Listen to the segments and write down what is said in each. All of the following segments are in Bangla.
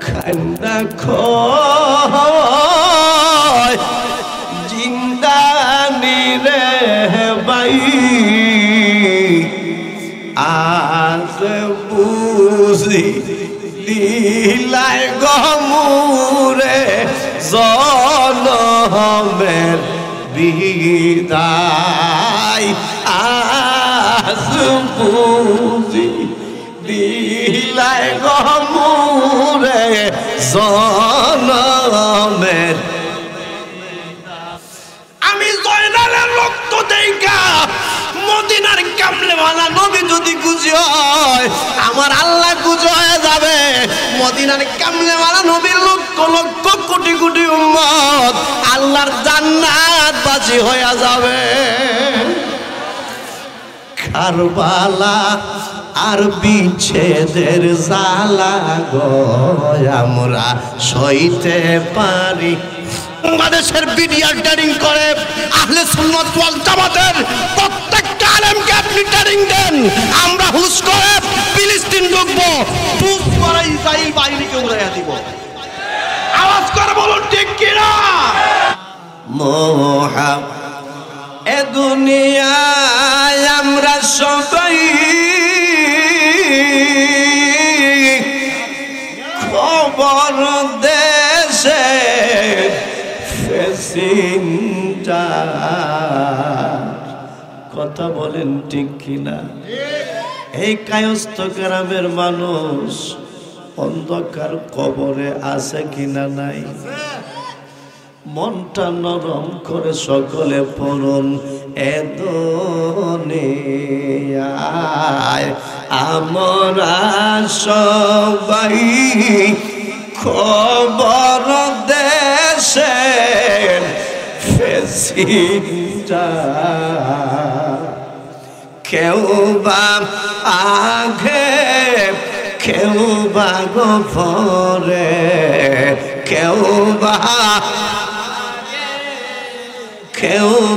খান্দা খয় জিন্দানি রে বাই আজ বুঝি দিলাই গমুরে জনমের বিদায় আজ বুঝি দিলাই গমুরে জনমের আমি জয়নালের রক্ত দেখা মদিনার কামলেওয়ালা নবী যদি খুশি হয় আমার আল্লাহ খুশি হয়ে যাবে। মদিনার কামলেওয়ালা নবীর লক্ষ লক্ষ কোটি কোটি উম্মত আল্লাহর জান্নাতবাসী হয়ে যাবে। কারবালা আর বিচ্ছেদের জ্বালা গো আমরা সইতে পারি। বাংলাদেশের বিডিআর ট্রেনিং করে আহলে সুন্নাত ওয়াল জামাতের প্রত্যেকটা আলেমকে আপনি ট্রেনিং দেন। আমরা হুশ করে ফিলিস্তিন ঢুকবো, হুশ করে ইসরাইল বাহিনীকে উড়াইয়া দিব। আওয়াজ করে বলুন ঠিক কিনা? মোহাব এ দুনিয়ায় আমরা সবাই খবর দেশে কথা বলেন ঠিক কিনা? এই কায়স্থ গ্রামের মানুষ অন্ধকার কবরে আছে কিনা নাই? মনটা নরম করে সকলে পড়ুন এ দুনিয়ায় আমরা সবাই খবর দেশে কেউ বা আগে কেউ বা গোপরে কেউ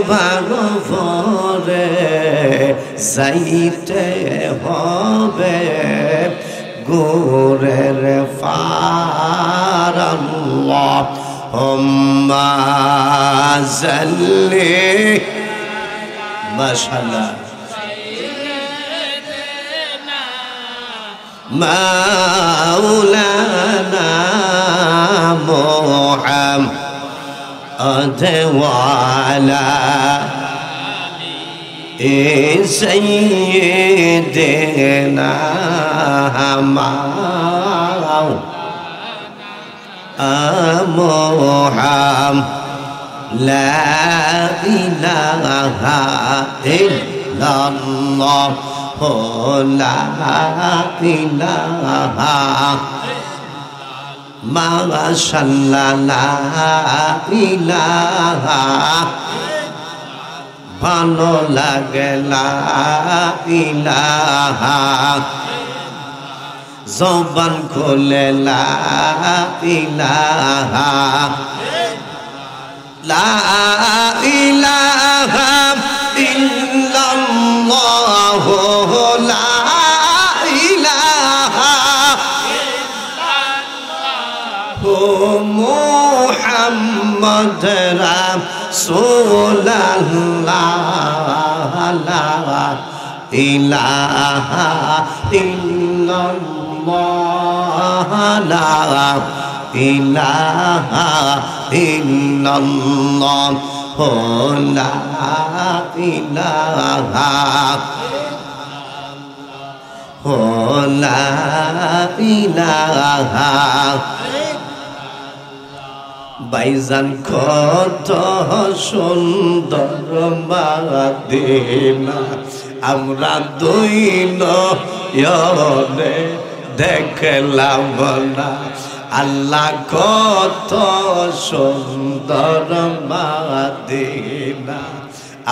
বা গোপরে যাইতে হবে গোরের ফার। আল্লাহুম্মা সাল্লি মাশাআল্লাহ মাওলানা মুহাম্মদ ওয়া আলা সাইয়্যিদিনা মুহাম্মদ লা ইলাহা ইল্লাল্লাহ লা ইলাহা মাশাআল্লাহ লা ইলাহা ভালো লাগে লা ইলাহা জবান খুলে লা ইলাহা লা ইলাহা ইল্লাল্লাহ লা ইলাহা ইল্লাল্লাহ মুহাম্মদ রাসূলুল্লাহ লা ইলাহা ইল্লাল্লাহ লা ইলাহা ইল্লাল্লাহ লা ইলাহা লা ইলাহা। বাইজান কত সুন্দর মদিনা আমরা দুই নয়নে দেখলাম না। আল্লাহ কত সুন্দর মদিনা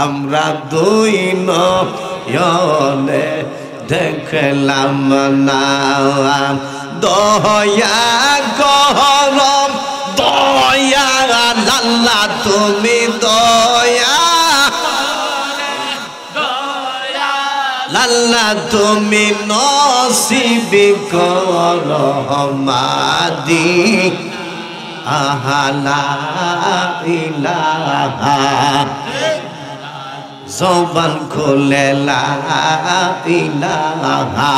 আমরা দুই নয়নে দেখলাম না। দয়া করম দয়া আল্লাহ তুমি দয়া আল্লাহ তুমি নসিব করো মাদি আহলা ইলাহা জবান খুলে লা ইলাহা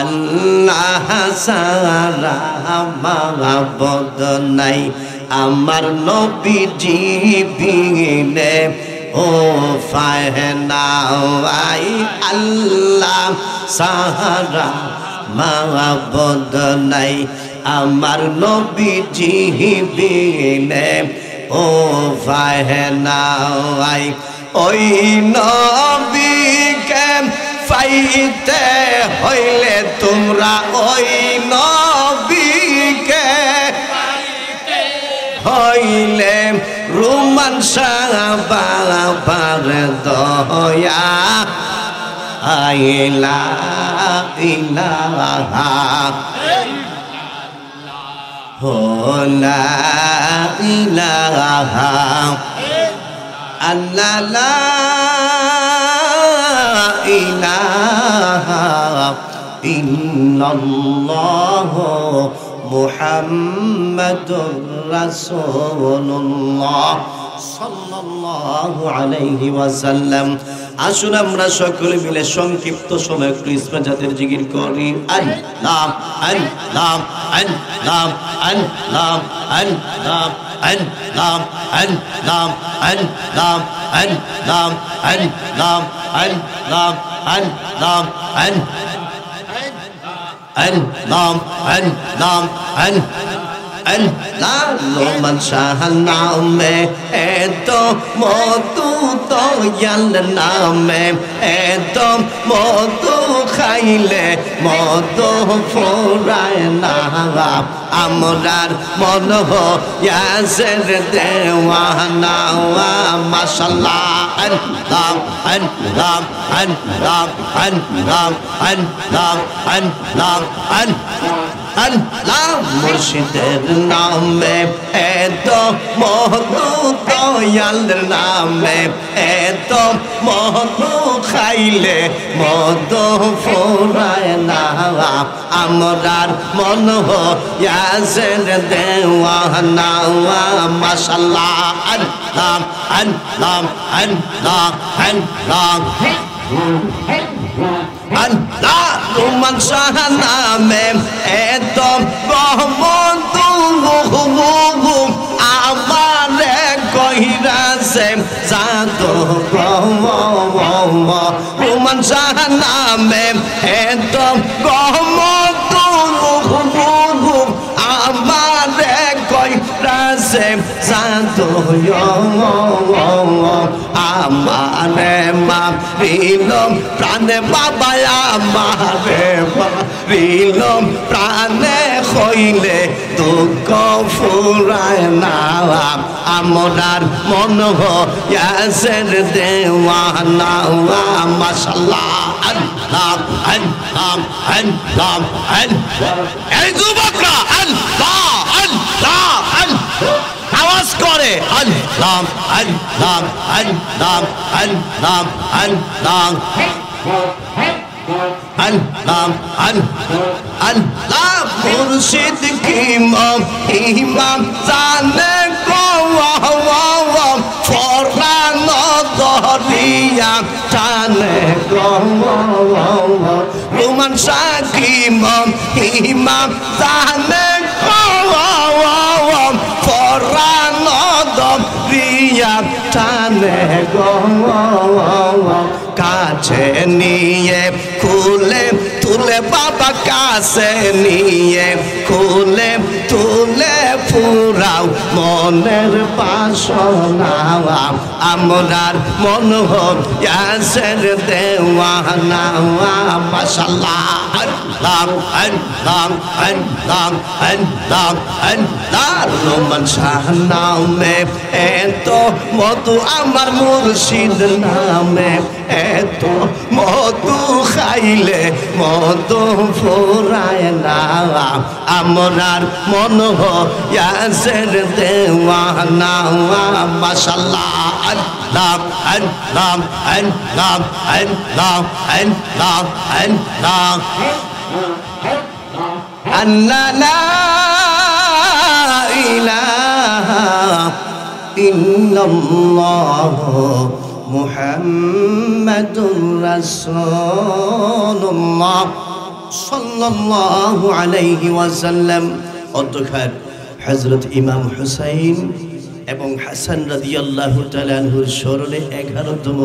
আল্লাহ সারা মাবুদ নাই আমার নবীজি বিনে ও ফায়না আই আল্লাহ সারা মাবুদ নাই আমার নবীজি বিনে ও ফায়না আই ওই নবীকে পাইতে হইলে তোমরা ওই নবীকে হইলে রুমান সাহাবার দয়া আইলা ইলাহা লা ইলাহা আল্লাহ লা ইলাহা ইল্লাল্লাহ মুহাম্মাদুর রাসূলুল্লাহ সাল্লাল্লাহু আলাইহি ওয়াসাল্লাম। আসুন আমরা সকলে মিলে সংক্ষিপ্ত সময় একটু ইসলাম জাতের জিকির করি। আল্লাহ আল্লাহ আল্লাহ আল্লাহ আল্লাহ আল্লাহ আল্লাহ আল্লাহ আল্লাহ আল্লাহ আল্লাহ আল্লাহ আল্লাহ আল্লাহ আল্লাহ লোমান শাহার নামে এত মধু দয়াল নামে এত মধু খাইলে মধু ফুরায় না আমরার মন ইয়াসের দেওয়ানা মাশাআল্লাহ আল্লাহ আল্লাহ আল্লাহ আল্লাহ আল্লাহ আল্লাহ আল্লাহ মুর্শিদের নামে এত মধু দয়াল নামে এত মধু খাইলে মধু ফুরায় না আমরার মন ইয়াসের দেওয়ানা মাশাআল্লাহ আল্লাহ আল্লাহ আল্লাহ আল্লাহ আল্লাহ রুমান শাহার নামে এত বন্ধু আমারে কহিরাছে জাদু রুমান শাহার নামে এত বন্ধু আমারে কহিরাছে জাদু আমারে মারিল প্রাণে বাবা আমারে মারিল প্রাণে হইলে দুঃখ ফুরায় না আমরার মন ইয়াসের দেওয়ানা মাশাআল্লাহ আল্লাহ আল্লাহ আল্লাহ আল্লাহ এই যুবকরা আল্লাহ আল্লাহ আল্লাহ আওয়াজ করে আল্লাহ আল্লাহ আল্লাহ আল্লাহ আল্লাহ আল্লাহ আল্লাহ মুর্শিদ কি ইমাম জানে ফরান দরিয়া টানে রুমান সাকিম ইমাম জানে ফরান দরিয়া টানে কাছে নিয়ে খুলে তুলে বাবা কাছে নিয়ে খুলে তুলে ফুরাও মনের বাসনা আমরার মন ইয়াসের দেওয়ানা মাশাআল্লাহ আল্লাহ আল্লাহ আল্লাহ আল্লাহ আল্লাহ রুমান শাহার নামে এত মধু আমার মুর্শিদ নামে এত মধু খাইলে মধু ফুরায় না আমরার মন হইয়াছের দেওয়ানা মাশাআল্লাহ আল্লাহ আল্লাহ আল্লাহ আল্লাহ আল্লাহ আল্লাহ আল্লাহ লা ইলাহা ইল্লাল্লাহ মুহাম্মাদুর রাসূলুল্লাহ সাল্লাল্লাহু আলাইহি ওয়াসাল্লাম। অধ্যক্ষার হযরত ইমাম হুসাইন এবং হাসান রাদিয়াল্লাহু তাআলা আনহুর স্মরণে 11তম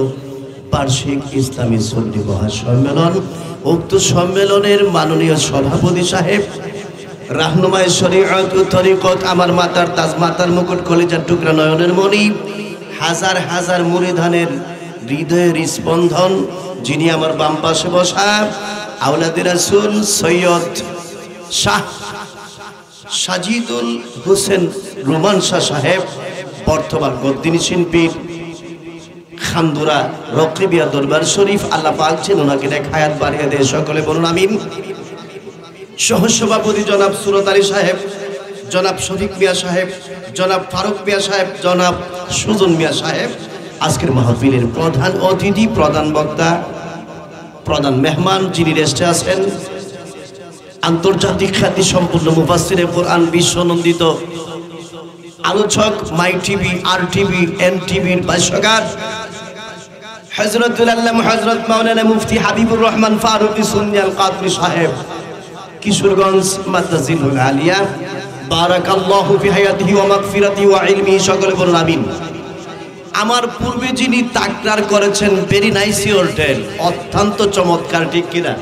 বার্ষিক ইসলামী সুন্নি মহাসম্মেলন। উক্ত সম্মেলনের মাননীয় সভাপতি সাহেব, রাহনুমায়ে শরীয়ত ও তরিকত, আমার মাতার তাজ, মাতার মুকুট, কলিজার টুকরা, নয়নের মণি, হাজার হাজার মুরিদানের হৃদয়ের স্পন্দন, যিনি আমার বাম পাশে বসা আওলাদে রাসূল সৈয়দ শাহ সাজিদুল হোসেন রোমান শাহ সাহেব, বর্তমান গদ্দিনী শিল্পী, খান্দুরা রকিবিয়া দরবার শরীফ, আল্লাহ পাক যেন ওনাকে নেক হায়াত বাড়িয়ে দেয়, সকলে বলুন আমিন। সহসভাপতি জনাব সুরত আলী সাহেব, জনাব শফিক মিয়া সাহেব, জনাব ফারুক মিয়া সাহেব, জনাব সুজন মিয়া সাহেব, আজকের মাহফিলের প্রধান অতিথি, প্রধান বক্তা, প্রধান মেহমান, যিনি রেস্টে আছেন, আন্তর্জাতিক খ্যাতি সম্পূর্ণ মুফাসসিরে কোরআন, বিশ্বনন্দিত আলোচক, মাই টিভি, আর টিভি, এন টিভির ভাষ্যকার হযরতুল আল্লাহ হযরত মাওলানা মুফতি হাবিবুর রহমান ফারুকী সুন্নি আল কাদরি সাহেব, কিশোরগঞ্জ মাদ্রাসাতুল আলিয়া, বারাকাল্লাহু ফি হায়াতিহি ওয়া মাগফিরাতিহি ওয়া ইলমিহি, সকলে বলুন আমিন। আমার পূর্বে যিনি তাকরার করেছেন, ভেরি নাইস ইওর টেল, অত্যন্ত চমৎকার, ঠিক কিনা?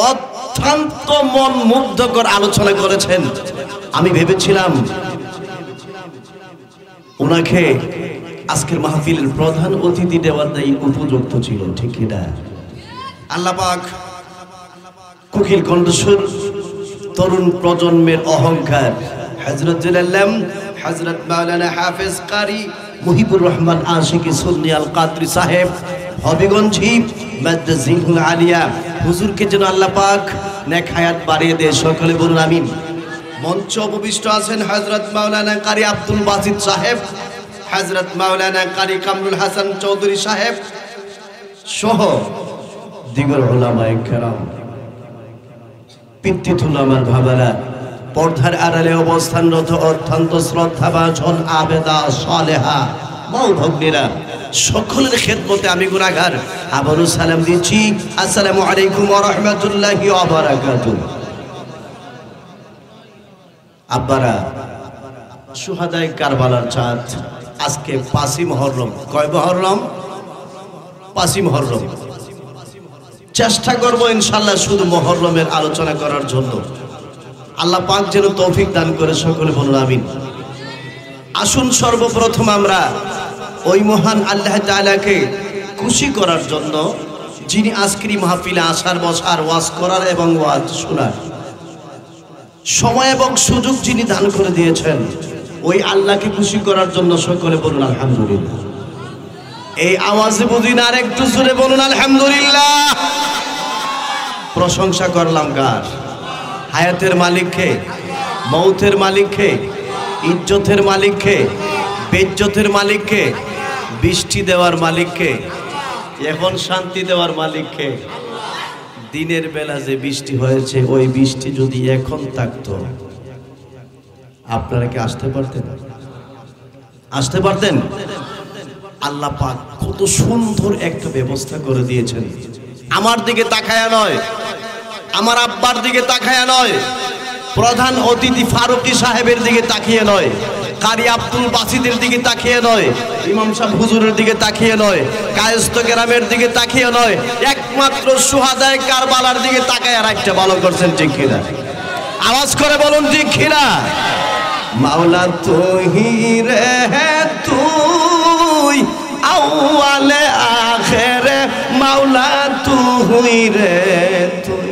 অত্যন্ত মন মুগ্ধকর আলোচনা করেছেন। আমি ভেবেছিলাম ওনাকে আজকের মাহফিলের প্রধান অতিথি দেওয়ার দায়ী উপযুক্ত ছিল, ঠিক কিনা? আল্লাহ পাক কোকিল কণ্ঠস্বর, তরুণ প্রজন্মের অহংকার, হযরত জালালাম হযরত মাওলানা হাফেজ কারি মুহিবুর রহমান আশিকি সুন্নি আল কাদরি সাহেব, হবিগঞ্জি মাদ্রাসাতুল আলিয়া, হুজুরকে যেন আল্লাহ পাক নেক হায়াত বাড়িয়ে দেয়, সকলে বলুন আমিন। মঞ্চ উপবিষ্ট আছেন হযরত মাওলানা কারি আব্দুল বাসিত সাহেব, হযরত মাওলানা কারি কামরুল হাসান চৌধুরী সাহেব সহ দিগর উলামায়ে কেরাম, পিতৃতুল্য আমার ভাবারা, পর্দার আড়ালে অবস্থানরত অত্যন্ত শ্রদ্ধাভাজন আবেদা সালেহা মা ভগ্নীরা, সকলের খেদমতে আমি গুনাহগার আবারও সালাম দিচ্ছি, আসসালামু আলাইকুম ওয়া রাহমাতুল্লাহি ওয়া বারাকাতুহু। আব্বারা, শুহাদায়ে কারবালার চাঁদ, আজকে 5ই মুহররম। কয় মুহররম? 5ই মুহররম। চেষ্টা করব ইনশাআল্লাহ শুধু মুহররমের আলোচনা করার জন্য। আল্লাহ পাক যেন তৌফিক দান করে, সকলে বলুন আমিন। আসুন সর্বপ্রথম আমরা ওই মহান আল্লাহ তাআলাকে খুশি করার জন্য, যিনি আজকের মাহফিলে আসার, বসার, ওয়াজ করার এবং ওয়াজ শোনার সময় এবং সুযোগ যিনি দান করে দিয়েছেন, ওই আল্লাহকে খুশি করার জন্য সকলে বলুন আলহামদুলিল্লাহ। এই আওয়াজে বুঝিন, আর একটু জোরে বলুন আলহামদুলিল্লাহ। প্রশংসা করলাম কার? হায়াতের মালিককে, মৌতের মালিককে, ইজ্জতের মালিককে, বেজ্জতের মালিককে, বৃষ্টি দেওয়ার মালিককে, এখন শান্তি দেওয়ার মালিককে। দিনের বেলা যে বৃষ্টি হয়েছে, ওই বৃষ্টি যদি এখন থাকতো, আপনারা কি আসতে পারতেন? আসতে পারতেন? আল্লাহ পাক কত সুন্দর একটা ব্যবস্থা করে দিয়েছেন। আমার দিকে তাকায়া নয়, আমার আব্বার দিকে তাকায়া নয়, প্রধান অতিথি ফারুকী সাহেবের দিকে তাকিয়ে নয়, কারি আব্দুল বাসিদের দিকে তাকিয়ে নয়, ইমাম সাহেব হুজুরের দিকে তাকিয়ে নয়, কায়েস্ত কেরামের দিকে তাকিয়ে নয়, একমাত্র শুহাদায়ে কারবালার দিকে তাকায় রাখতে ভালো করছেন, ঠিক কিনা? আওয়াজ করে বলুন ঠিক কিনা? মাওলা তুই রে তুই আউয়ালে আখেরে, মাওলা তুই রে তুই,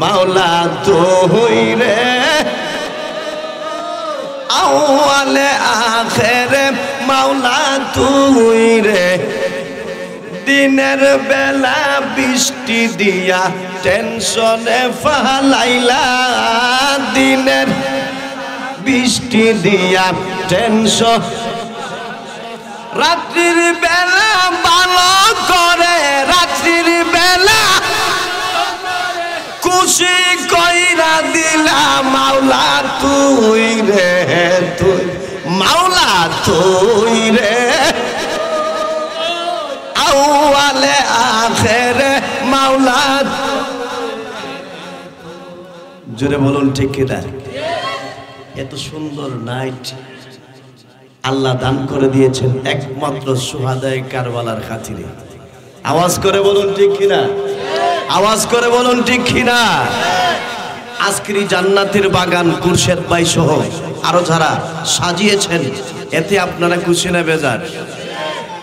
মাওলা তুই রে আউয়ালে আখেরে, মাওলা তুই রে। দিনের বেলা বৃষ্টি দিয়া টেনশনে ফালাইলা দিনের বৃষ্টি দিয়া টেনশন রাত্রির বেলা ভালো করে রাত্রির বেলা খুশি কইরা দিলা মাওলা তুই রে তুই মাওলা তুই রে আউয়ালে আখেরে মাওলা জোরে বলুন ঠিক কিনা এত সুন্দর নাইট আল্লাহ দান করে দিয়েছেন একমাত্র সুহাদায়ে কারবালার খাতিরে আওয়াজ করে বলুন ঠিক কিনা আওয়াজ করে বলুন ঠিক কিনা আজকের জান্নাতের বাগান কুরশেদ ভাই সহ আরো যারা সাজিয়েছেন এতে আপনারা খুশি না বেজার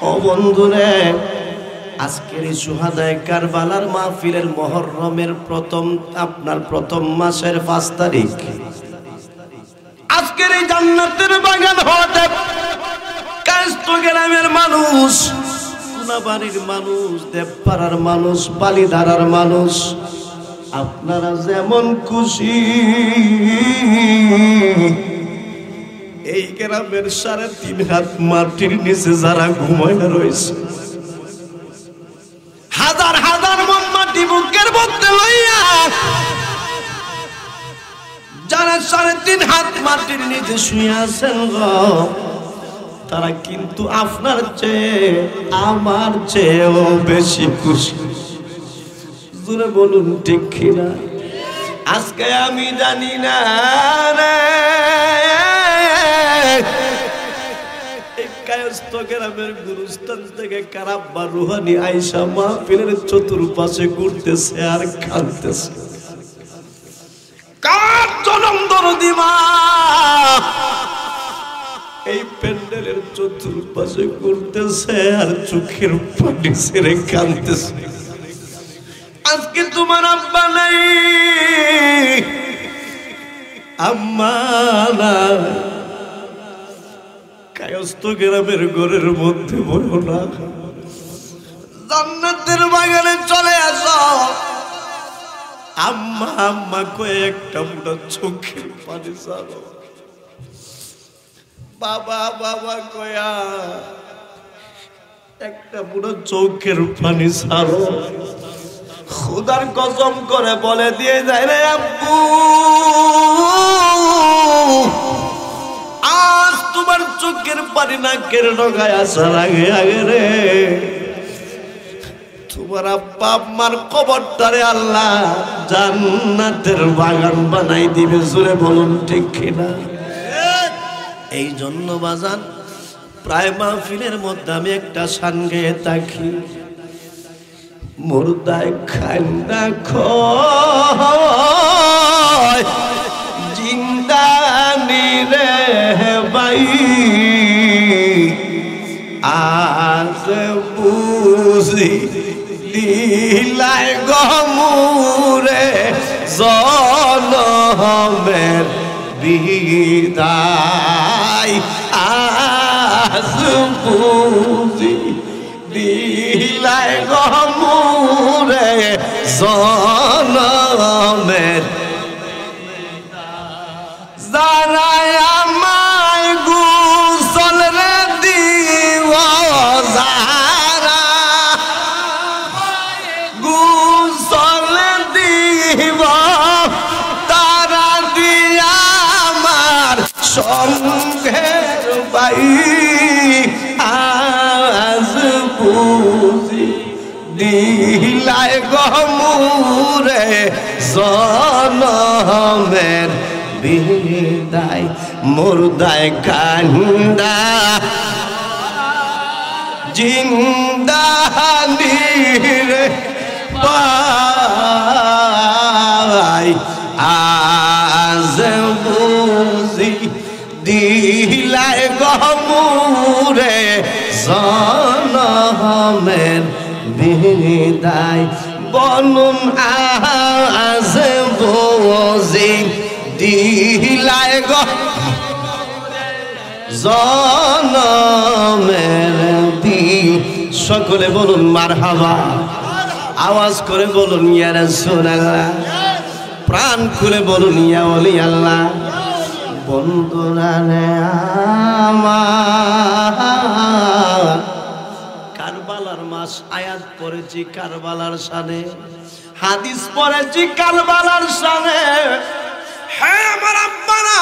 ও বন্ধুরে আজকের এই সুহাদায়ে কারবালার মাহফিলের মুহররমের প্রথম মাসের 5 তারিখ আজকের এই জান্নাতের বাগান হতে কায়স্থ গ্রামের মানুষ কোনাবাড়ির মানুষ দেবপাড়ার মানুষ বালিধারার মানুষ আপনারা যেমন খুশি এই গ্রামের 3.5 হাত মাটির নিচে যারা ঘুমায় রয়েছে হাজার হাজার মন মাটি বুকের মধ্যে লইয়া যারা 3.5 হাত মাটির নিচে শুয়ে আছেন তারা কিন্তু আপনার চেয়ে আমার চেয়েও বেশি খুশি জোরে বলুন ঠিক কিনা আজকে আমি জানি না রে কায়স্থ গ্রামের গুরুস্থান থেকে কারাব্বা রুহানি আয়েশা মাহফিলের চতুর্পাশে ঘুরতেছে আর কাঁদতেছে কার জনম দরদি মা এই প্যান্ডেলের চতুর্পাশে ঘুরতেছে আর চোখের পানি ছেড়ে কাঁদতেছে আজকে তোমার আব্বা নাই আম্মা নাই কায়স্থ গ্রামের ঘরের মধ্যে বলো না জান্নাতের বাগানে চলে আসো আম্মা আম্মা কয়ে একটা মুঠো চোখের পানি ছাড়ো বাবা বাবা কয়া একটা মুঠো চোখের পানি ছাড়ো খুদার কসম করে বলে দিয়ে যায় রে আব্বু আজ তোমার চোখের পানি নাকের ডগায় আসার আগে আগে রে তোমার আব্বা আম্মার কবরটারে আল্লাহ জান্নাতের বাগান বানাই দিবে জোরে বলুন ঠিক কিনা এই জন্য বাজান প্রায় মাহফিলের মধ্যে আমি একটা শান গেয়ে থাকি মুর্দায় খান্দা খয় জিন্দানি রে ভাই আজ বুঝি দিলাই গমুরে জনমের বিদায় আজ বুঝি দিলাই গমুরে জনমের যারা আমায় গোসল রে দিব যারা গোসল দিব তারা দিয়া আমার সঙ্গের বাই আজ বুঝি দিলাই গমুরে জনমের বিদায় মুর্দায় কান্দা জিন্দানি রে পাই আজ বুঝি দিলাই গমুরে জনমের বিদায় বলুন আজ বুঝি দিলাই গো জনমের দি সকলে বলুন মারহাবা আওয়াজ করে বলুন ইয়া রাসূলুল্লাহ প্রাণ খুলে বলুন ইয়া ওলি আল্লাহ। বন্ধুরা রে আমার, কারবালার মাস আয়াত পড়েছি কারবালার শানে, হাদিস পড়েছি কারবালার শানে। হ্যাঁ আমার আব্বারা,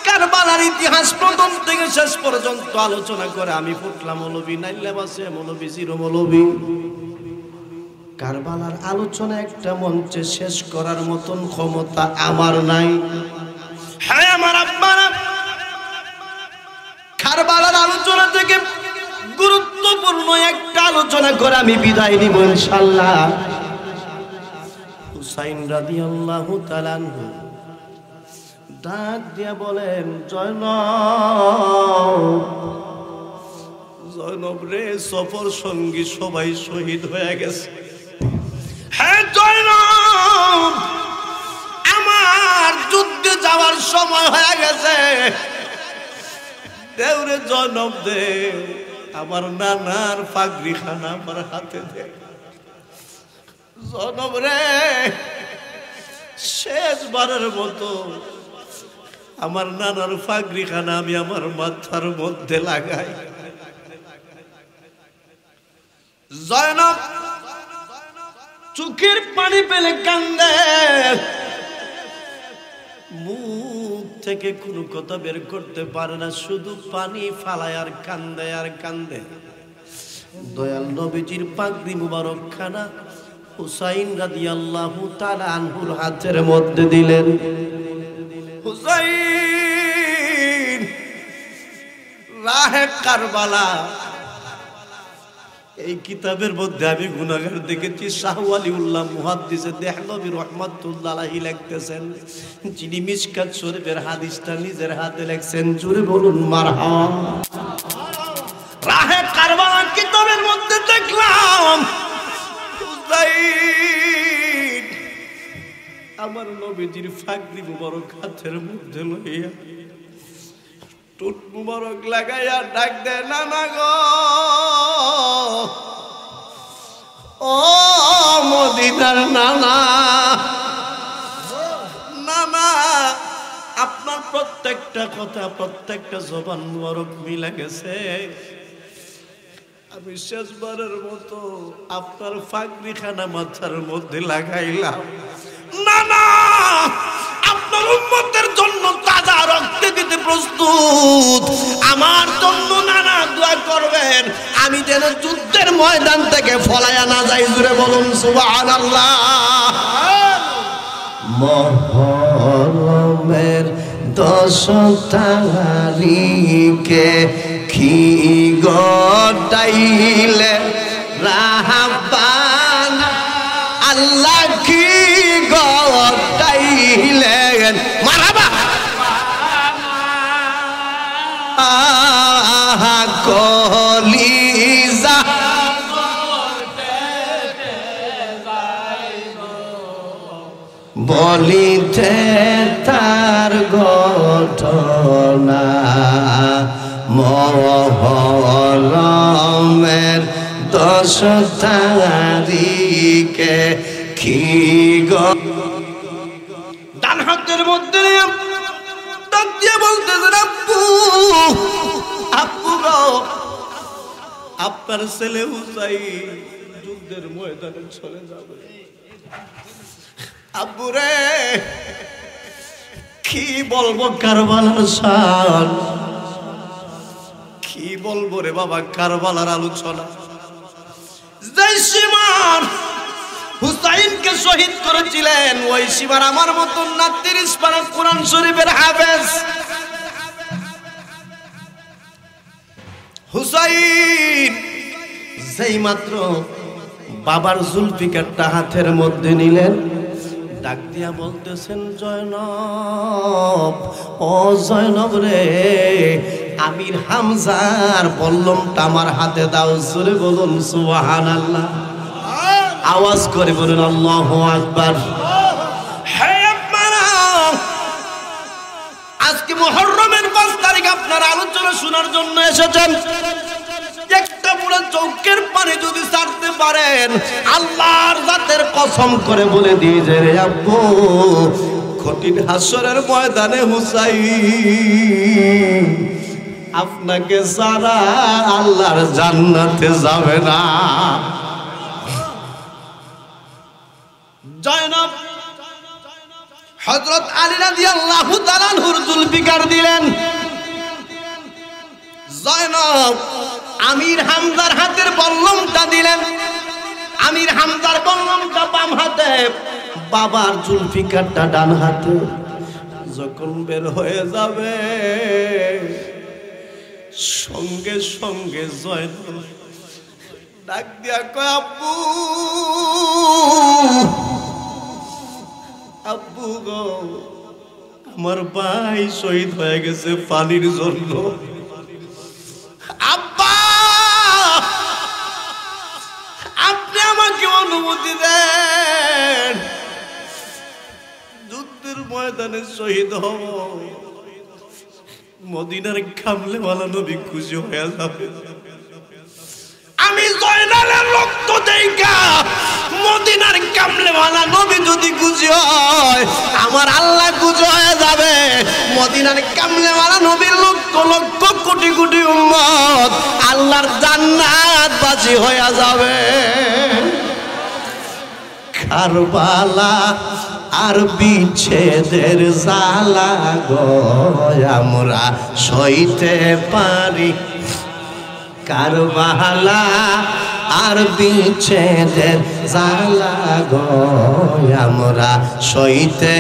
কারবালার ইতিহাস প্রথম থেকে শেষ পর্যন্ত আলোচনা করে আমি ফুটলাম মৌলবী, নাইলে বাসে মৌলবী, জিরো মৌলবী। কারবালার আলোচনা একটা মঞ্চে শেষ করার মতন ক্ষমতা আমার নাই। হ্যাঁ আমার আব্বারা, কারবালার আলোচনা থেকে গুরুত্বপূর্ণ একটা আলোচনা করে আমি বিদায় নিব ইনশাআল্লাহ। হুসাইন রাদিয়াল্লাহু তাআলা আনহু ডাক দিয়া বলেন, জয়নব রে, সফর সঙ্গী সবাই শহীদ হয়ে গেছে। হ্যাঁ জয়নব, আমার যুদ্ধে যাওয়ার সময় হয়ে গেছে। দেউরে জয়নব দে, আমার নানার পাগড়ি খানা আমার হাতে দে। জয়নব রে, শেষবারের মতো আমার নানার পাগড়ি খানা আমি আমার মাথার মধ্যে লাগাই। জয়নব চোখের পানি পেলে কান্দে, মুখ থেকে কোনো কথা বের করতে পারে না, শুধু পানি ফালায় আর কান্দে আর কান্দে। দয়াল নবীজির পাগড়ি মুবারক খানা হুসাইন রাদিয়াল্লাহু তাআলা আনহুর হাতের মধ্যে দিলেন। হুসাইন রাহে কারবালা, এই কিতাবের মধ্যে আমি গুনাহগার দেখেছি। শাহ ওয়ালিউল্লাহ মুহাদ্দিসে দেহলভী রাহমাতুল্লাহ আলাইহি লিখতেছেন, যিনি মিশকাত শরীফের হাদিসটা নিজের হাতে লিখছেন, জোরে বলুন মারহাবা। রাহে কারবালা কিতাবের মধ্যে দেখলাম হুসাইন আমার নবীজির পাগড়ি মুবারক হাতের মধ্যে লইয়া টুট মুবারক লাগাইয়া ডাক দেয়, নানা গো, ও মদিনার নানা, নানা আপনার প্রত্যেকটা কথা, প্রত্যেকটা জবান মুবারক মিলে গেছে। আমি শেষবারের মতো আপনার পাগড়ি খানা মাথার মধ্যে লাগাইলাম। নানা আপনার উম্মতের জন্য তাজা রক্ত দিতে প্রস্তুত, আমার জন্য নানা দোয়া করবেন, আমি যেন যুদ্ধের ময়দান থেকে ফলায়া না যাই। জুড়ে বলুন সুবহানাল্লাহ। মুহররমের 10 তারিখে কি গটাইলে রাহবানা, আল্লাহ কি গটাইলেন, মারহাবা। কলিজা বলিতে তার ঘটনা, মুহররমের 10 তারিখে কি গো। ডান হাতের মধ্যে ডাক দিয়ে বলতেছেন, আব্বু আব্বু গো, আপনার ছেলে হুসাইন যুদ্ধের ময়দানে চলে যাবে। আব্বু রে, কি বলবো কারবালার শান, কি বলবো রে বাবা কারবালার আলোচনা। যে সীমার হুসাইনকে শহীদ করেছিলেন, ওই সীমার আমার মতন না 30 পারা কোরআন শরীফের হাফেজ হুসাইন যেই মাত্র বাবার জুলফিকারটা হাতের মধ্যে নিলেন, ডাক দিয়া বলতেছেন, জয়নব, ও জয়নব রে, আমির হামজার বল্লমটা আমার হাতে দাও। জোরে বলুন সুবহানাল্লাহ, আওয়াজ করে বলুন আল্লাহু আকবার। আজকে মুহররমের 5 তারিখ আপনার আলোচনা শোনার জন্য এসেছেন। একটা একটা পুরো চোখের পানি যদি ছাড়তে পারেন, আল্লাহর জাতের কসম করে বলে দিয়ে যে রে আব্বু, কঠিন হাসরের ময়দানে হুসাইন আপনাকে সারা আল্লাহর জান্নাতে যাবে না। জয়নব হযরত আলী রাদিয়াল্লাহু তাআলা আনহুর জুলফিকার দিলেন। জয়নব আমির হামজার হাতের বল্লমটা দিলেন। আমির হামজার বল্লমটা বাম হাতে, বাবার জুলফিকারটা ডান হাতে। যখন বের হয়ে যাবে সঙ্গে সঙ্গে জয়নব ডাক দিয়া কয় আব্বু, আব্বু গো, আমার ভাই শহীদ হয়ে গেছে পানির জন্য। আব্বা, আপনি আমাকে অনুমতি দেন, যুদ্ধের ময়দানে শহীদ হব, মদিনার কামলেওয়ালা নবী খুশি হয়ে যাবে। আমি জয়নালের রক্ত দেখা মদিনার কামলেওয়ালা নবী যদি খুশি হয়, আমার আল্লাহ খুশি হয়ে যাবে। মদিনার কামলেওয়ালা নবীর লক্ষ লক্ষ কোটি কোটি উম্মত আল্লাহর জান্নাতবাসী হয়ে যাবে। কারবালা আর বিচ্ছেদের জ্বালা গো আমরা সইতে পারি। কারবালা আর বিচ্ছেদের জ্বালা গো আমরা সইতে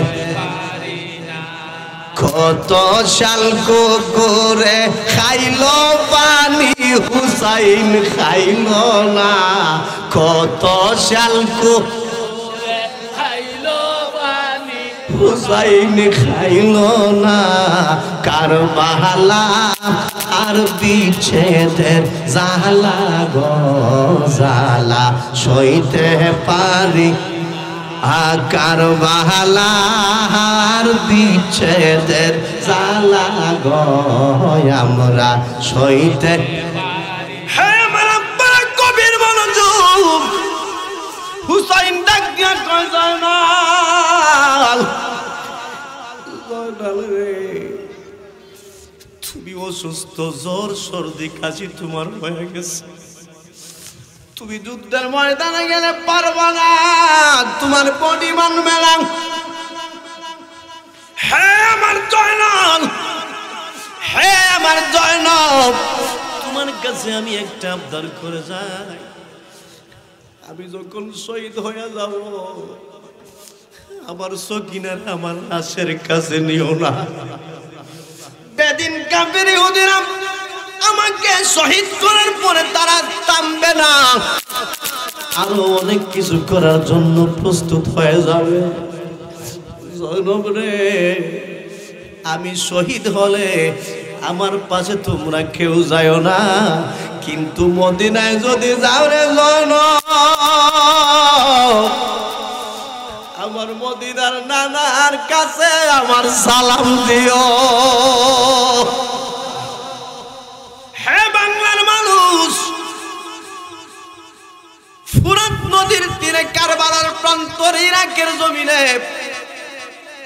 কত শাল কুকুরে খাইলো পানি হুসাইন খাইল না। কত শাল কুকুরে খাইলো পানি হুসাইন খাইল না। কারবালা আর বিচ্ছেদের জ্বালা গো জ্বালা সইতে পারি। কারবালা আর বিচ্ছেদের জ্বালা গো আমরা সইতে পারি। হে আমার আব্বার কবির মনোযোগ, হুসাইন ডাক দিয়া কয় জয়নাল, জয়নাল রে, তুমি অসুস্থ, জ্বর সর্দি কাশি তোমার হয়ে গেছে, তুমি যুদ্ধের ময়দানে গেলে পারবা না, তোমার বডি মানবে না। হে আমার জয়নাল, হে আমার জয়নব, তোমার কাছে আমি একটা আবদার করে যাই, আমি যখন শহীদ হয়ে যাব আমার সকিনার আমার লাশের কাছে নিও না। বেদিন কাফের ইহুদিরা আমাকে শহীদ করার পরে তারা থামবে না, আরো অনেক কিছু করার জন্য প্রস্তুত হয়ে যাবে। জয়নব রে, আমি শহীদ হলে আমার পাশে তোমরা কেউ যাও না, কিন্তু মদিনায় যদি যাও রে জয়নব, আমার মদিনার নানার কাছে আমার সালাম দিও। হে বাংলার মানুষ, ফুরাত নদীর তীরে কারবালার প্রান্তর ইরাকের জমিনে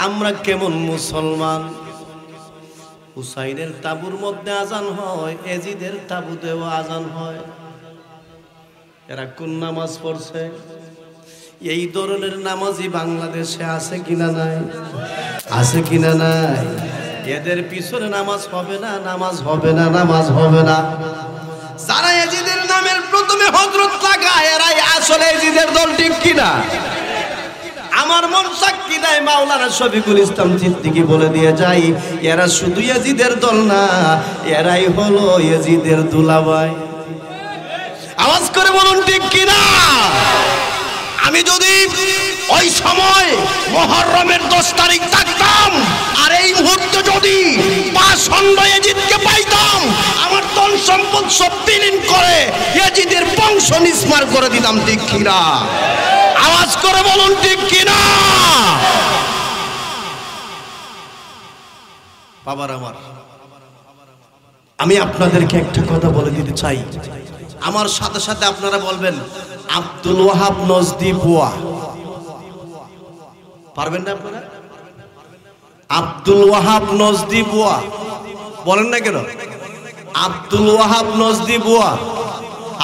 আমরা কেমন মুসলমান। হুসাইনের তাবুর মধ্যে আজান হয়, এজিদের তাবুতেও আজান হয়। এরা কোন নামাজ পড়ছে? এই ধরনের নামাজি বাংলাদেশে আছে কিনা নাই? আছে কিনা নাই? এদের পিছনে নামাজ হবে না, নামাজ হবে না, নামাজ হবে না। যারা এজিদের নামের প্রথমে হযরত লাগায় এরাই আসলে এজিদের দল, ঠিক কিনা? আমার মন সাক্ষী দেয়, মাওলানা শফিকুল ইসলাম সিদ্দিকী বলে দিয়ে যাই, এরা শুধু এজিদের দল না, এরাই হলো এজিদের দুলাভাই। আওয়াজ করে বলুন ঠিক কিনা? আমি যদি ওই সময় মুহররমের 10 তারিখ থাকতাম আর এই মুহূর্তে যদি 5 খণ্ড এজিদকে পাইতাম, আমার ধন সম্পদ সব বিলীন করে এজিদের বংশ নিস্মার করে দিতাম, ঠিক কিনা? আওয়াজ করে বলুন ঠিক কিনা? বাবার আমার, আমি আপনাদেরকে একটা কথা বলে দিতে চাই, আমার সাথে সাথে আপনারা বলবেন আব্দুল ওয়াহাব নজদি বুয়া। পারবেন না আপনারা? আব্দুল ওয়াহাব নজদি বুয়া বলেন না কেন? আব্দুল ওয়াহাব নজদি বুয়া।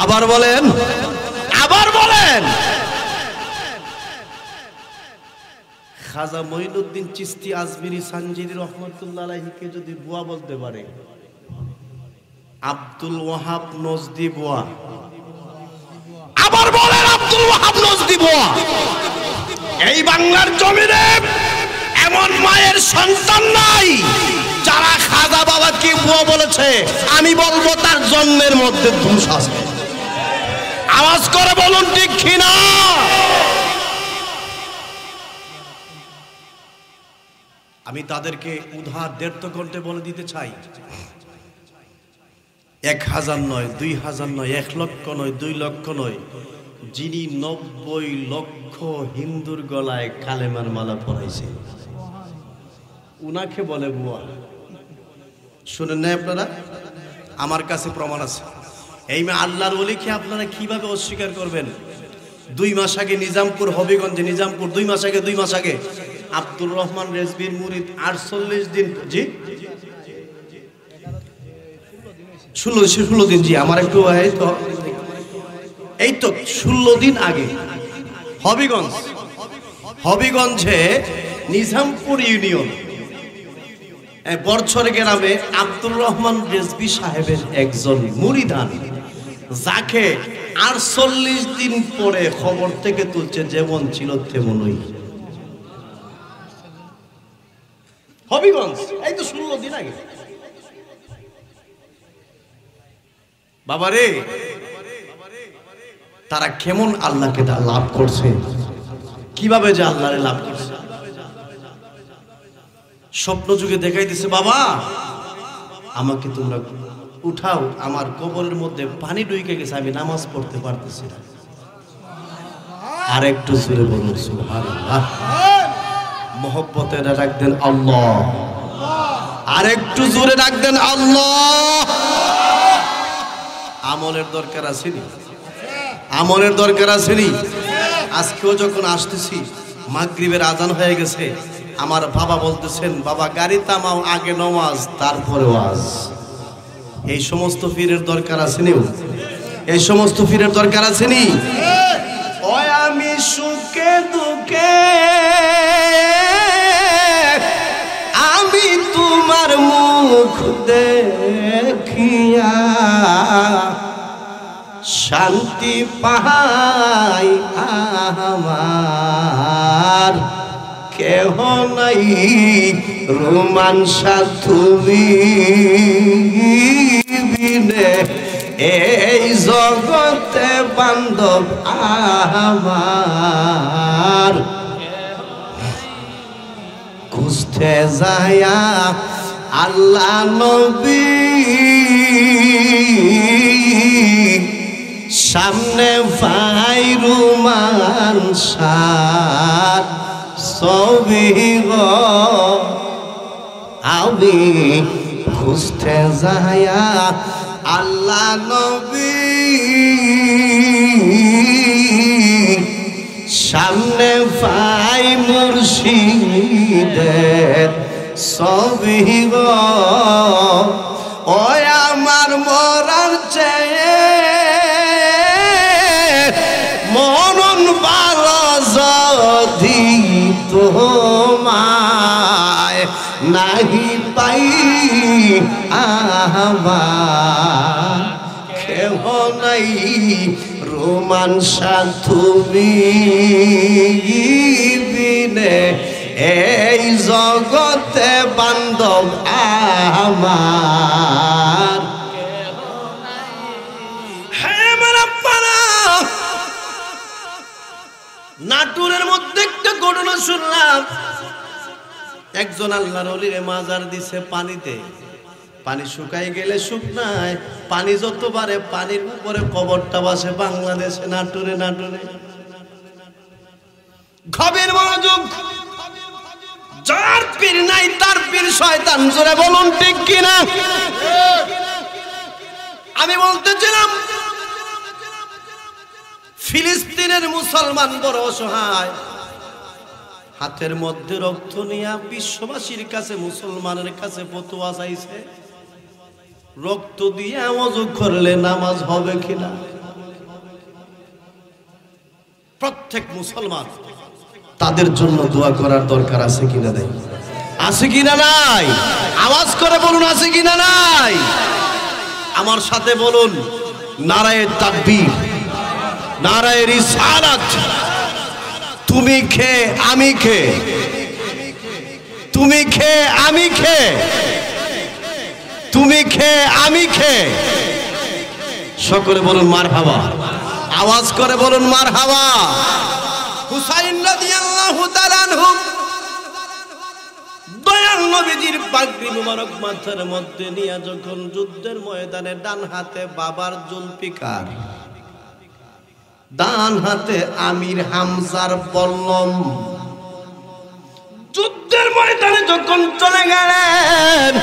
আবার বলেন, আবার বলেন। খাজা মঈনুদ্দিন চিশতি আজমিরি সানজিরি রহমাতুল্লাহ আলাইহিকে যদি বুয়া বলতে পারে, আব্দুল ওয়াহাব নজদি বুয়া। আবার বলেন আব্দুল ওয়াহাব নজদি বুয়া। এই বাংলার জমিনে এমন মায়ের সন্তান নাই যারা খাজা বাবাকে বুয়া বলেছে। আমি বলবো তার জন্মের মধ্যে দোষ আছে। আওয়াজ করে বলুন ঠিক কিনা? আমি তাদেরকে উদার দ্ব্যর্থ কণ্ঠে বলে দিতে চাই, 1000 নয়, 2000 নয়, 1 লক্ষ নয়, 2 লক্ষ নয়, যিনি 90 লক্ষ হিন্দুর গলায় কালেমার মালা পরাইছে উনাকে বলে বুয়া। শুনেন না আপনারা? আমার কাছে প্রমাণ আছে। এই আল্লাহর ওলিকে আপনারা কিভাবে অস্বীকার করবেন? 2 মাস আগে নিজামপুর হবিগঞ্জে, নিজামপুর 2 মাস আগে আব্দুর রহমান রেজবির মুরিদ 48 দিন, জি 16 দিন, জি আমার একটু এই তো 16 দিন আগে হবিগঞ্জে নিজামপুর ইউনিয়ন বরছর গ্রামে আব্দুর রহমান রেজবি সাহেবের একজন মুরিদান, যাকে 48 দিন পরে খবর থেকে তুলছে যেমন ছিল তেমনই। হবিগঞ্জ এই তো 16 দিন আগে। বাবারে, তারা কেমন আল্লাহকে লাভ করছে, কিভাবে যে আল্লাহরে লাভ করছে। স্বপ্ন যুগে দেখাই দিছে, বাবা আমাকে তোমরা উঠাও, আমার কবরের মধ্যে পানি ঢুকে গেছে, আমি নামাজ পড়তে পারতেছি না। আর একটু জোরে বলুন সুবহানাল্লাহ। মহব্বতে ডাক দেন আল্লাহ। আর একটু জোরে ডাক দেন আল্লাহ। আমলের দরকার আছে নি? আমলের দরকার আছে নি? আজকেও যখন আসতেছি মাগরিবের আজান হয়ে গেছে, আমার বাবা বলতেছেন, বাবা গাড়ি থামাও, আগে নামাজ তারপরে ওয়াজ। এই সমস্ত পীরের দরকার আছে নি? এই সমস্ত পীরের দরকার আছে নি? ওই আমি সুখে দুঃখে আমি তোমার মুখ দেখিয়া শান্তি পাই, আমার কেহ নাই রোমাঞ্চা তুমি বিনে, এই জগতে বান্ধব আমার। খুঁজতে যায়া আল্লাহ নবী সামনে ভাই রোমাঞ্চার ছবি গো, আমি খুঁজতে যায়া আল্লাহ নবী সামনে ভাই মুর্শিদের ছবি গো। ওই আমার মরার চেয়ে মনন ভালো যদি তোমায় নাহি পাই, আমার কেহ নাই রোমাঞ্চা তুমি বিনে, এই জগতে বান্ধব আমার। নাটুরের মধ্যে একটা ঘটনা শুনলাম, একজন আল্লাহর ওলিরে মাজার দিছে পানিতে, পানি শুকাই গেলে শুকনায়, পানি যত বাড়ে পানির উপরে কবরটা বসে বাংলাদেশে নাটুরে। গভীর মনোযোগ, যার পীর নাই তার পীর শয়তান, জোরে বলুন ঠিক কিনা? আমি বলতেছিলাম ফিলিস্তিনের মুসলমান বড় অসহায়, হাতের মধ্যে রক্ত নিয়ে বিশ্ববাসীর কাছে মুসলমানের কাছে ফতোয়া চাইছে, রক্ত দিয়ে ওযু করলে নামাজ হবে কিনা। প্রত্যেক মুসলমান তাদের জন্য দোয়া করার দরকার আছে কিনা নাই? আছে কিনা নাই? আওয়াজ করে বলুন আছে কিনা নাই? আমার সাথে বলুন নারায়ে তাকবীর, নারায়ে রিসালাত। তুমি খে আমি খে, তুমি খে আমি খে, তুমি খে আমি খে। সকলে বলুন মারহাবা, আওয়াজ করে বলুন মারহাবা। হুসাইন রাদিয়াল্লাহু তাআলা আনহু দয়াল নবীজির পাগড়ি মুবারক মাথার মধ্যে নিয়ে যখন যুদ্ধের ময়দানে ডান হাতে বাবার জুলফিকার, ডান হাতে আমির হামজার বল্লম, যুদ্ধের ময়দানে যখন চলে গেলেন,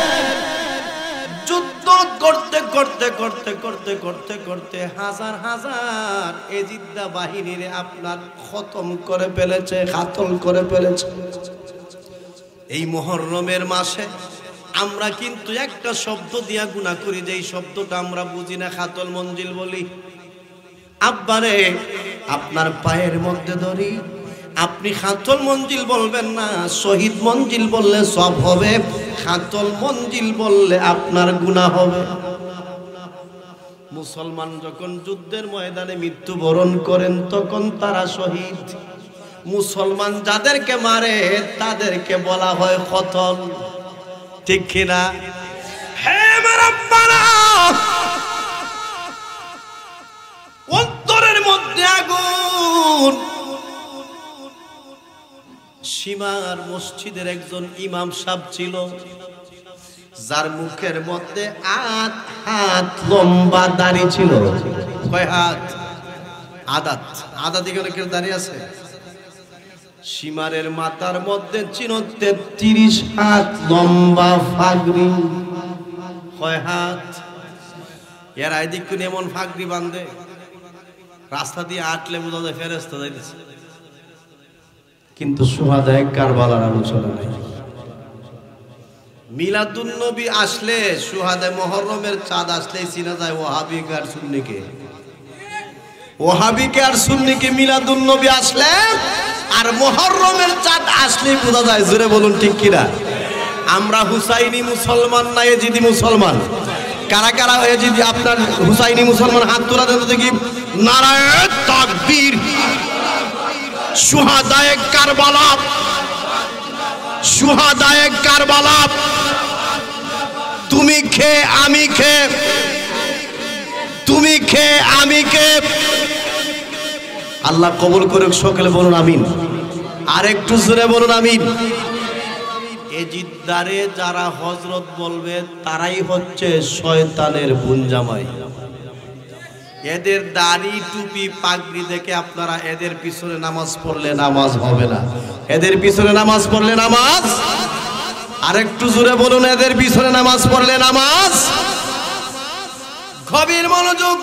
যুদ্ধ করতে করতে করতে করতে করতে করতে হাজার হাজার এজিদা বাহিনীর আপনার খতম করে ফেলেছে, কাতল করে ফেলেছে। এই মুহররমের মাসে আমরা কিন্তু একটা শব্দ দিয়া গুনাহ করি, যে এই শব্দটা আমরা বুঝি না, খাতল মঞ্জিল বলি। আব্বারে আপনার পায়ের মধ্যে ধরি, আপনি খাতল মঞ্জিল বলবেন না, শহীদ মঞ্জিল বললে সব হবে, খাতল মঞ্জিল বললে আপনার গুনাহ হবে। মুসলমান যখন যুদ্ধের ময়দানে মৃত্যুবরণ করেন তখন তারা শহীদ। মুসলমান যাদেরকে মারে তাদেরকে বলা হয় কতল, ঠিক কিনা? হে আমার আব্বারা, অন্তরের মধ্যে আগুন। সীমার মসজিদের একজন ইমাম সাহেব ছিল, যার মুখের মধ্যে 8 হাত লম্বা দাড়ি ছিল। কয় হাত? আদাত। আদাত এখানে কেউ দাঁড়িয়ে আছে? সীমারের মাথার মধ্যে ছিল 33 হাত লম্বা ফাগড়ি। কয় হাত? এর আইদিক কোন এমন ফাগড়ি বাঁধে, রাস্তা দিয়ে আটলে বোঝা যায় ফেরেশতা যাইতেছে। কিন্তু সুহাদায়ে কারবালার আলোচনা নাই। মিলাদুন নবী আসলে, সুহাদায়ে মুহররমের চাঁদ আসলে চিনা যায় ওয়াহাবি আর সুন্নিকে। ওয়াহাবিকে আর সুন্নিকে মিলাদুন নবী আসলে আর মুহররমের চাঁদ আসলে বোঝা যায়। জোরে বলুন ঠিক কিনা? আমরা হুসাইনি মুসলমান না এজিদি মুসলমান? কারা কারা এজিদি আপনার হুসাইনি মুসলমান হাত তোলা দেন দেখি। নারায়ে তাকবীর। শুহাদায়ে কারবালা, শুহাদায়ে কারবালা। তুমি খে আমি খে, তুমি খে আমি খে। আল্লাহ কবুল করুক। সকলে বলুন আমিন। আর একটু জোরে বলুন আমিন। এজিদ্দারে যারা হযরত বলবে তারাই হচ্ছে শয়তানের বুনজামাই। এদের দাড়ি টুপি পাগড়ি দেখে আপনারা এদের পিছনে নামাজ পড়লে নামাজ হবে না, এদের পিছনে নামাজ পড়লে নামাজ। আরেকটু জোরে বলুন, এদের পিছনে নামাজ পড়লে নামাজ। গভীর মনোযোগ।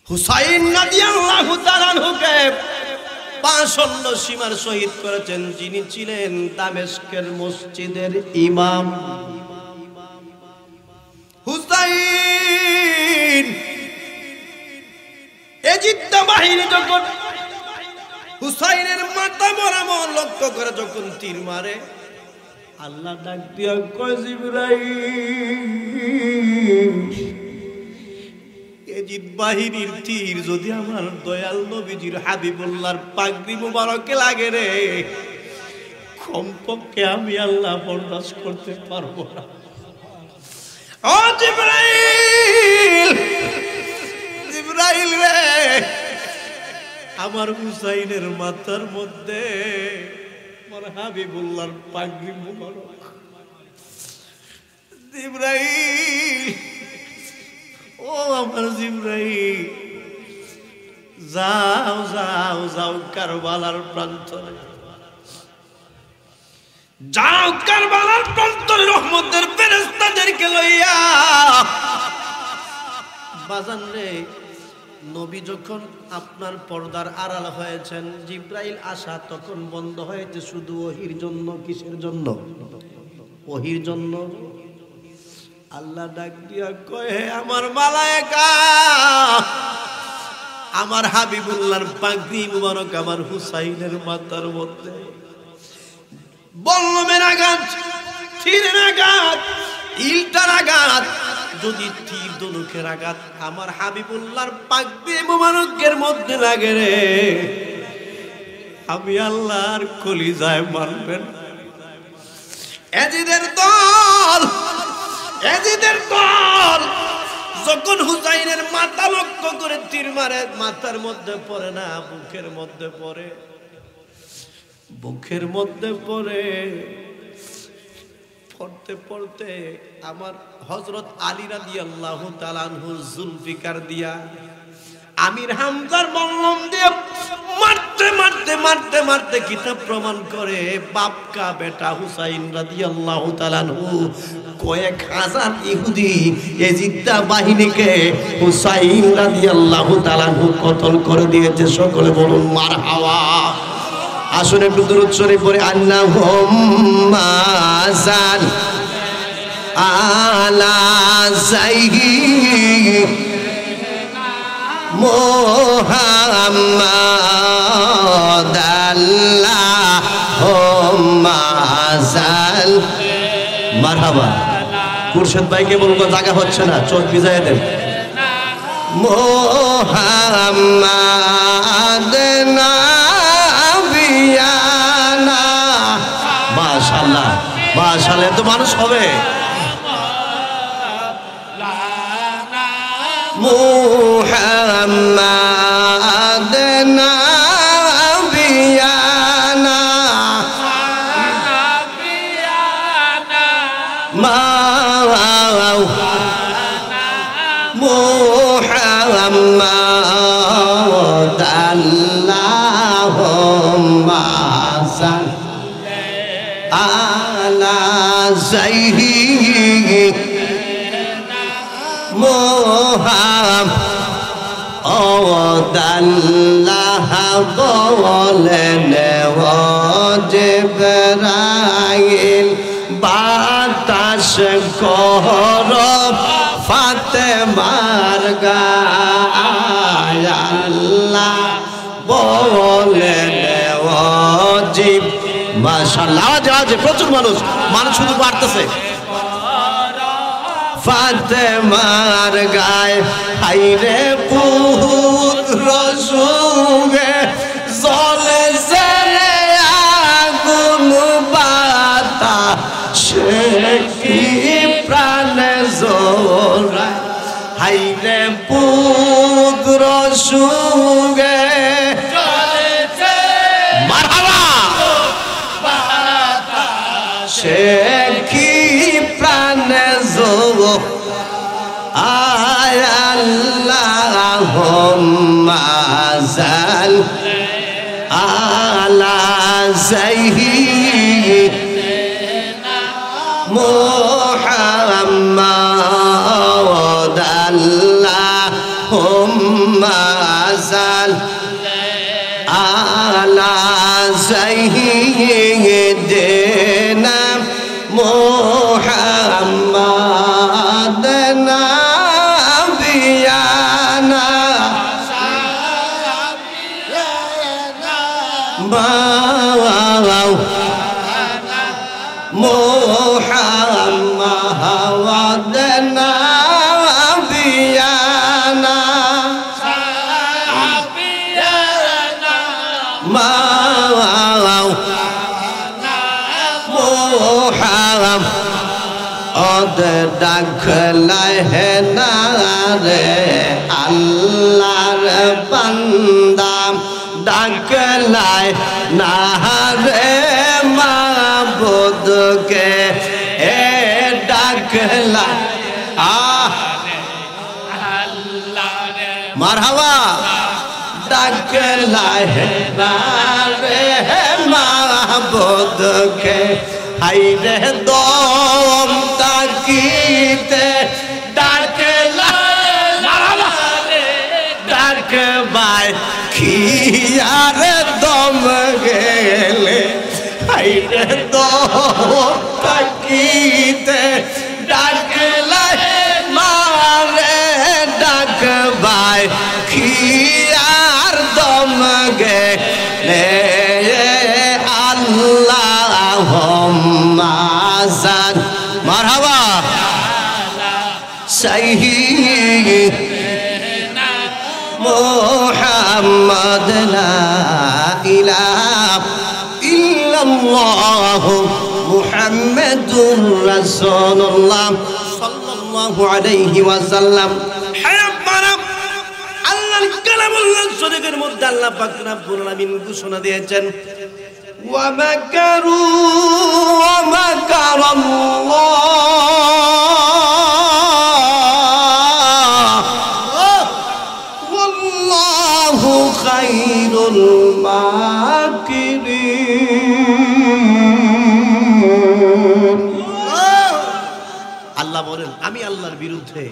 হুসাইন রাদিয়াল্লাহু তাআলা আনহুকে পাষণ্ড সীমার শহীদ করেছেন যিনি ছিলেন দামেস্কের মসজিদের ইমাম। হুসাইন এজিদ্দা বাহিনী যখন হুসাইনের মাথা বরাবর লক্ষ্য করে যখন তীর মারে, আল্লাহ ডাক দিয়া কয় জিবরাইল, এজিদ বাহিনীর তীর যদি আমার দয়াল নবীজির হাবিবুল্লাহর পাগড়ি মুবারকে লাগে রে, কমপক্ষে আমি আল্লাহ বরদাস্ত করতে পারবো না। ও জিবরাইল, জিবরাইল রে, আমার হুসাইনের মাথার মধ্যে আমার হাবিবুল্লাহর পাগড়ি মুবারক। জিবরাইল, ও আমার জিবরাইল, যাও যাও যাও কারবালার প্রান্তরে, যাও কারবালার প্রান্তরে রহমতের ফেরেশতাদেরকে লইয়া বাজান রে, নবী যখন আপনার পর্দার আড়াল হয়েছেন, জিব্রাইল আসা তখন বন্ধ হয়েছে শুধু ওহির জন্য। কিসের জন্য? ওহির জন্য। আল্লাহ ডাক দিয়া কয়, হে আমার মালায়েকা, আমার হাবিবুল্লাহর পাগড়ি মুবারক আমার হুসাইনের মাথার মধ্যে বল্লমের আঘাত, তীরের আঘাত, ইলটার আঘাত, যদি তীর ধনুকের আঘাত আমার হাবিবুল্লাহর পাগড়ি মুবারকের মধ্যে লাগে রে, আমি আল্লাহর কলিজায় মারবেন। এজিদের দল, এজিদের দল যখন হুসাইনের মাথা লক্ষ্য করে তীর মারে, মাথার মধ্যে পড়ে না, বুকের মধ্যে পড়ে, বুকের মধ্যে পড়ে। পড়তে পড়তে আমার হযরত আলী রাদিয়াল্লাহু তাআলা আনহু জুলফিকার দিয়া আমির হামজার মল্লম দিয়ে মারতে মারতে মারতে মারতে কিতাব প্রমাণ করে বাপকা বেটা হুসাইন রাদিয়াল্লাহু তাআলা আনহু কয়েক হাজার ইহুদি এজিদা বাহিনীকে হুসাইন রাদিয়াল্লাহু তাআলা আনহু কতল করে দিয়েছে। সকলে বলুন মারহাবা। আসুন একটু দুরূদ শরীফ পড়ে। আল্লাহুম্মা সাল আলা সাইয়্যিদিনা মুহাম্মাদ আল্লাহুম্মা সাল। মারহাবা। খুরশেদ ভাইকে বলবো জায়গা হচ্ছে না, চোখ ভিজায় দেন। মুহাম্মাদ মাশাআল্লাহ, মাশাআল্লাহ, এত মানুষ হবে। মুহাম্মাদ নাবিয়ানা মুহাম্মাদ আল্লাহুম্মা সাল্লি আলা সাইয়্যিদিনা মুহাম্মাদ আল্লাহ বলেন ও জিবরাইল বাতাস কর ফাতেমার গায়। আল্লাহ বলেন ও জিব। মাশাআল্লাহ, আওয়াজ প্রচুর মানুষ, মানুষ শুধু বাড়তেছে। ফাতেমার গায় হাইরে পুত্র সুগে জলে জলে আগুন বাতা সে কি প্রাণে জোড়ায়। হাইরে পুত্র সুগে মারহাবা সে কি প্রাণে জোড়ায়। আল্লাহুম্মা সাল্লি আলা সাইয়্যিদিনা মুহাম্মাদ আল্লাহুম্মা সাল্লি আলা সাইয়্যিদিনা মুহাম্মাদ নাবিয়ানা মুহাম্মাদ নাবিয়ানা মুহাম্মাদ ডাকলাই হে না রে আল্লাহর বান্দা ডাকলাই না রে মাবুদকে এ ডাকলাই মারহাবা ডাকলাই না রে মাবুদকে হাইরে দম তাকিতে ডাকলাই মারহাবা আরে দম গেলে হাইরে দোকিতে ডাকলে মারে ডাকবাই কি আর দম গেলে আল্লাহুম্মা জান মারহাবা সাইয়্যিদিনা মুহাম্মদ লা ইলাহা ইল্লাল্লাহ মুহাম্মাদুর রাসূলুল্লাহ সাল্লাল্লাহু আলাইহি ওয়াসাল্লাম। আল্লাহর কালামুল্লাহ শরীফের মধ্যে আল্লাহ পাক রব্বুল আলামিন ঘোষণা দিয়েছেন ওয়া মাকারু ওয়া মাকারাল্লাহ ওয়াল্লাহু খায়রুল মাকিরিন। আল্লাহ বলেন আমি আল্লাহর বিরুদ্ধে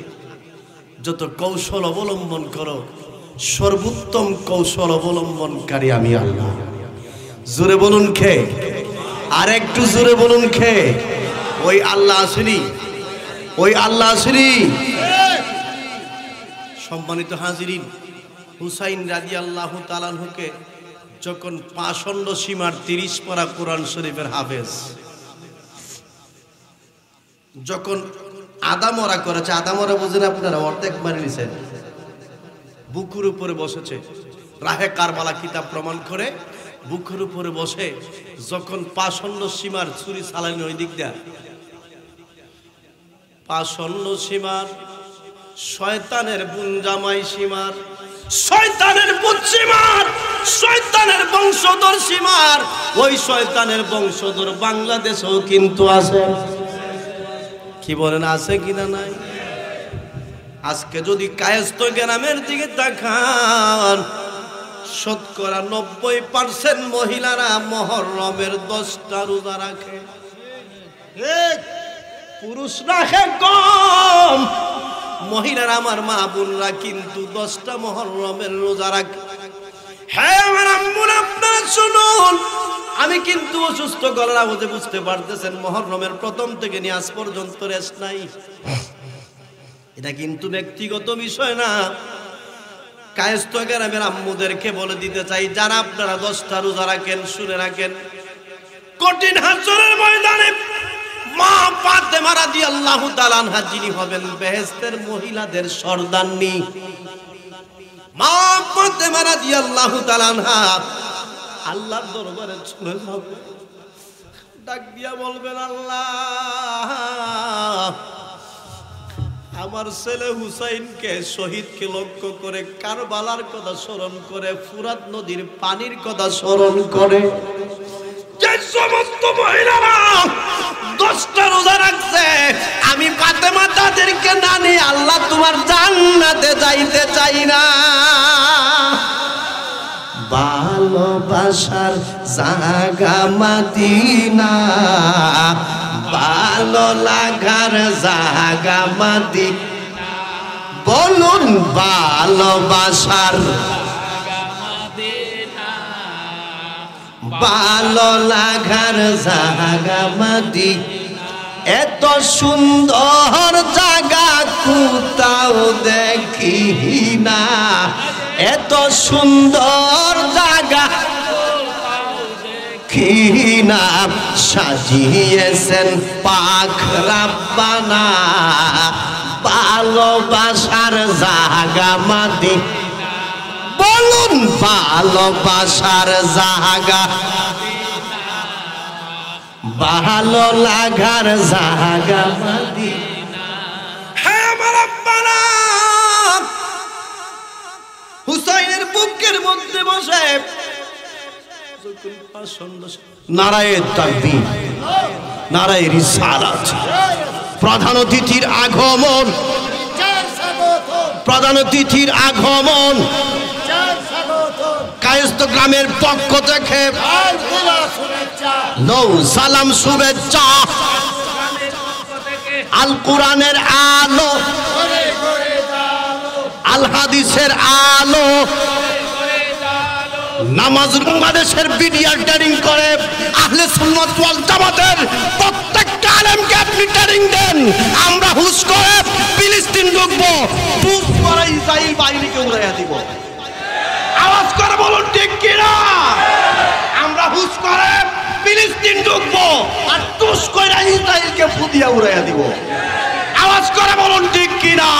যত কৌশল অবলম্বন করো সর্বোত্তম কৌশল অবলম্বনকারী আমি আল্লাহ। জোরে বলুন কে? আর একটু জোরে বলুন কে? ওই আল্লাহ আসেনি, ওই আল্লাহ আসেনি। সম্মানিত হাজিরিন, হুসাইন রাদিয়াল্লাহু তাআলা আনহুকে যখন পাষণ্ড সীমার 30 পারা কোরআন শরীফের হাফেজ যখন আদামরা করেছে, আদামরা বুঝেন আপনারা, অর্ধেক মারি নিছেন, বুকুর উপরে বসেছে, রাহে কারবালা কিতাব প্রমাণ করে বুকের উপরে বসে যখন পাষণ্ড সীমার ছুরি চালানি ওই দিক দেয়, পাষণ্ড সীমার শয়তানের বুনজামাই সীমার, শয়তানের বুত সীমার, শয়তানের বংশধর সীমার, ওই শয়তানের বংশধর বাংলাদেশেও কিন্তু আছে। কি বলেন আছে কিনা নাই? আজকে যদি কায়েস্ত গ্রামের দিকে তাকান, শতকরা 90% মহিলারা মুহররমের 10টা রোজা রাখে, পুরুষ রাখে কম। মহিলারা আমার মা বোনরা কিন্তু 10টা মুহররমের রোজা রাখে। হ্যাঁ আমার আম্মুরা আপনারা শুনুন, আমি কিন্তু অসুস্থ গলার আওয়াজে বুঝতে পারতেছেন মুহররমের প্রথম থেকে নিয়ে আজ পর্যন্ত রেস্ট নাই। এটা কিন্তু ব্যক্তিগত বিষয় না। কায়েস্ত গ্রামের আম্মুদেরকে বলে দিতে চাই, যারা আপনারা 10টা রোজা রাখেন, শুনে রাখেন, কঠিন হাসরের ময়দানে মা ফাতেমা রাদিয়াল্লাহু তাআলা আনহা যিনি হবেন বেহেশতের মহিলাদের সর্দারনি, মা ফাতেমা রাদিয়াল্লাহু তাআলা আনহা আল্লাহর দরবারে চলে যাবে, ডাক দিয়া বলবেন, আল্লাহ আমার ছেলে হুসাইনকে শহীদকে লক্ষ্য করে কারবালার কথা স্মরণ করে, ফুরাত নদীর পানির কথা স্মরণ করে যে সমস্ত মহিলারা 10টা রোজা রাখছে, আমি ফাতেমা তাদেরকে না নিয়ে আল্লাহ তোমার জান্নাতে যাইতে চাই না। ভালোবাসার জায়গা মদিনা, ভালো লাগার জায়গা মদিনা, বলুন ভালোবাসার ভালো লাগার জায়গা মদিনা, এত সুন্দর জায়গা কোথাও দেখি না, এত সুন্দর জায়গা দেখি না, সাজিয়েছেন পাক রাব্বানা, ভালোবাসার জায়গা মদিনা, বলুন ভালোবাসার জায়গা, ভালো লাগার জায়গা মদিনা। হ্যাঁ আমার আব্বারা হুসাইনের বুকের মধ্যে বসে নারায়ে তাকবীর, নারায়ে রিসালাত, প্রধান অতিথির আগমন, প্রধান অতিথির আগমন কায়েস্ত গ্রামের পক্ষ থেকে নৌ সালাম শুভেচ্ছা, আল কোরআনের আলো, আল হাদিসের আলো, নামাজ বাংলাদেশের বিডিআর ট্রেনিং করে, আহলে সুন্নাত ওয়াল জামাতের প্রত্যেকটা আলেমকে আপনি ট্রেনিং দেন। আমরা হুশ করে ফিলিস্তিন ঢুকবো, হুশ করে ইসরায়েল বাহিনীকে উড়াইয়া দিব। আওয়াজ করে বলুন ঠিক কিনা? আমরা হুশ করে ফিলিস্তিন ঢুকবো আর তুষ করে ইসরায়েলকে ফুদিয়া উড়াইয়া দিব। আওয়াজ করে বলুন ঠিক কিনা?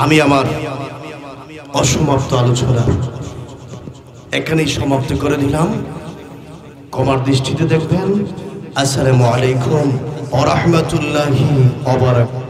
আমি আমার অসমাপ্ত আলোচনা এখানেই সমাপ্ত করে দিলাম। ক্ষমার দৃষ্টিতে দেখবেন। আসসালামু আলাইকুম ওয়া রাহমাতুল্লাহি ওয়া বারাকাতুহু।